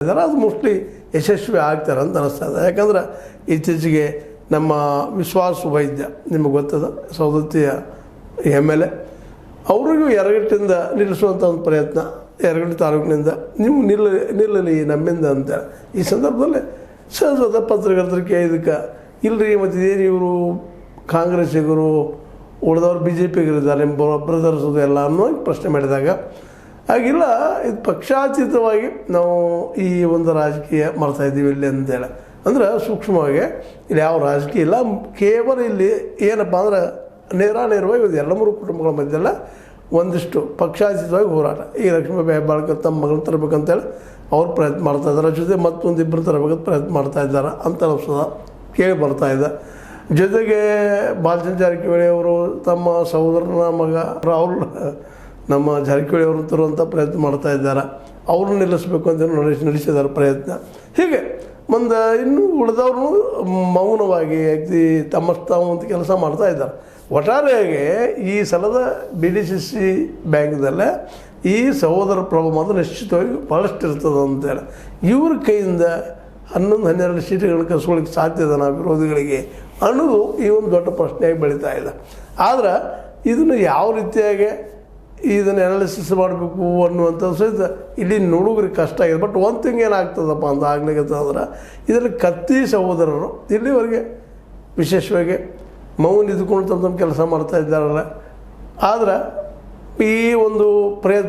ಅದು ಮೋಸ್ಟ್ಲಿ ಯಶಸ್ವಿ ಆಗ್ತಾರೆ ಅಂತ ಅನಿಸ್ತದೆ. ಯಾಕಂದ್ರೆ ಇತ್ತೀಚೆಗೆ ನಮ್ಮ ವಿಶ್ವಾಸ ವೈದ್ಯ ನಿಮಗೆ ಗೊತ್ತದ ಸೌದತ್ತಿಯ MLA ಅವರಿಗೂ ಯರಗಟ್ಟಿಂದ ನಿಲ್ಲಿಸುವಂಥ ಒಂದು ಪ್ರಯತ್ನ ಯರಗಟ್ಟಿ ತಾಲೂಕಿನಿಂದ ನೀವು ನಿಲ್ಲಲಿ ನಮ್ಮಿಂದ ಅಂತ ಈ ಸಂದರ್ಭದಲ್ಲಿ ಸಹಜವಾದ ಪತ್ರಕರ್ತರಿಗೆ ಇದಕ್ಕೆ ಇಲ್ಲರಿ ಮತ್ತು ಇದೇನು ಇವರು ಕಾಂಗ್ರೆಸ್ಸಿಗರು ಉಳಿದವರು BJPಗಿರಿದ್ದಾರೆ ನಿಮ್ಮ ಬ್ರದರ್ಸ್ ಎಲ್ಲ ಅನ್ನೋ ಪ್ರಶ್ನೆ ಮಾಡಿದಾಗ ಹಾಗಿಲ್ಲ, ಇದು ಪಕ್ಷಾತೀತವಾಗಿ ನಾವು ಈ ಒಂದು ರಾಜಕೀಯ ಮಾಡ್ತಾಯಿದ್ದೀವಿ ಇಲ್ಲಿ ಅಂತೇಳಿ ಅಂದ್ರೆ ಸೂಕ್ಷ್ಮವಾಗಿ ಇಲ್ಲಿ ಯಾವ ರಾಜಕೀಯ ಇಲ್ಲ, ಕೇವಲ ಇಲ್ಲಿ ಏನಪ್ಪ ಅಂದ್ರೆ ನೇರವಾಗಿ ಇದು ಎಲ್ಲ ಮೂರು ಕುಟುಂಬಗಳ ಮಧ್ಯೆಲ್ಲ ಒಂದಿಷ್ಟು ಪಕ್ಷಾತೀತವಾಗಿ ಹೋರಾಟ. ಈ ಲಕ್ಷ್ಮೀಬಾಯಿ ಹೆಬ್ಬಾಳ್ಕರ್ ತಮ್ಮ ಮಗಳನ್ನ ತರಬೇಕಂತೇಳಿ ಅವ್ರು ಪ್ರಯತ್ನ ಮಾಡ್ತಾಯಿದ್ದಾರೆ, ಜೊತೆ ಮತ್ತೊಂದಿಬ್ಬರು ತರಬೇಕಂತ ಪ್ರಯತ್ನ ಮಾಡ್ತಾಯಿದ್ದಾರೆ ಅಂತ ಅನಿಸ್ತದ ಕೇಳಿ ಬರ್ತಾಯಿದೆ. ಜೊತೆಗೆ ಬಾಲಚಂದ್ರ ಜಾರಕಿಹೊಳಿ ಅವರು ತಮ್ಮ ಸಹೋದರನ ಮಗ ರಾಹುಲ್ ನಮ್ಮ ಜಾರಕಿಹೊಳಿ ಅವರು ತರುವಂಥ ಪ್ರಯತ್ನ ಮಾಡ್ತಾ ಇದ್ದಾರೆ, ಅವ್ರನ್ನ ನಿಲ್ಲಿಸಬೇಕು ಅಂತ ನಡೆಸಿದ್ದಾರೆ ಪ್ರಯತ್ನ. ಹೀಗೆ ಮುಂದೆ ಇನ್ನೂ ಉಳಿದವ್ರು ಮೌನವಾಗಿ ತಮ್ಮಷ್ಟು ತಾವು ಅಂತ ಕೆಲಸ ಮಾಡ್ತಾ ಇದ್ದಾರೆ. ಒಟ್ಟಾರೆಯಾಗಿ ಈ ಸಲದ BDCC ಬ್ಯಾಂಕ್ದಲ್ಲೇ ಈ ಸಹೋದರ ಪ್ರಭು ಮಾತ್ರ ನಿಶ್ಚಿತವಾಗಿ ಭಾಳಷ್ಟು ಇರ್ತದೆ ಅಂತೇಳಿ ಇವ್ರ ಕೈಯಿಂದ 11-12 ಸೀಟುಗಳು ಕಸ್ಕೊಳ್ಳಿಕ್ಕೆ ಸಾಧ್ಯದ ನಾವು ವಿರೋಧಿಗಳಿಗೆ ಅನ್ನೋದು ಈ ಒಂದು ದೊಡ್ಡ ಪ್ರಶ್ನೆಯಾಗಿ ಬೆಳೀತಾ ಇದೆ. ಆದ್ರೆ ಇದನ್ನು ಯಾವ ರೀತಿಯಾಗಿ ಇದನ್ನು ಅನಾಲಿಸಿಸ್ ಮಾಡಬೇಕು ಅನ್ನುವಂಥದ್ದು ಸಹಿತ ಇಲ್ಲಿ ನೋಡೋಗ್ರಿಗೆ ಕಷ್ಟ ಆಗಿದೆ. ಬಟ್ ಒಂದು ಥಿಂಗ್ ಏನಾಗ್ತದಪ್ಪ ಅಂತ ಆಗ್ಲಿಕ್ಕಂದ್ರೆ ಇದರಲ್ಲಿ ಕತ್ತಿ ಸಹೋದರರು ಇಲ್ಲಿವರೆಗೆ ವಿಶೇಷವಾಗಿ ಮೌನ ಇದ್ಕೊಂಡು ತಮ್ಮ ಕೆಲಸ ಮಾಡ್ತಾ ಇದ್ದಾರಲ್ಲ. ಆದ್ರೆ ಈ ಒಂದು ಪ್ರಯತ್ನ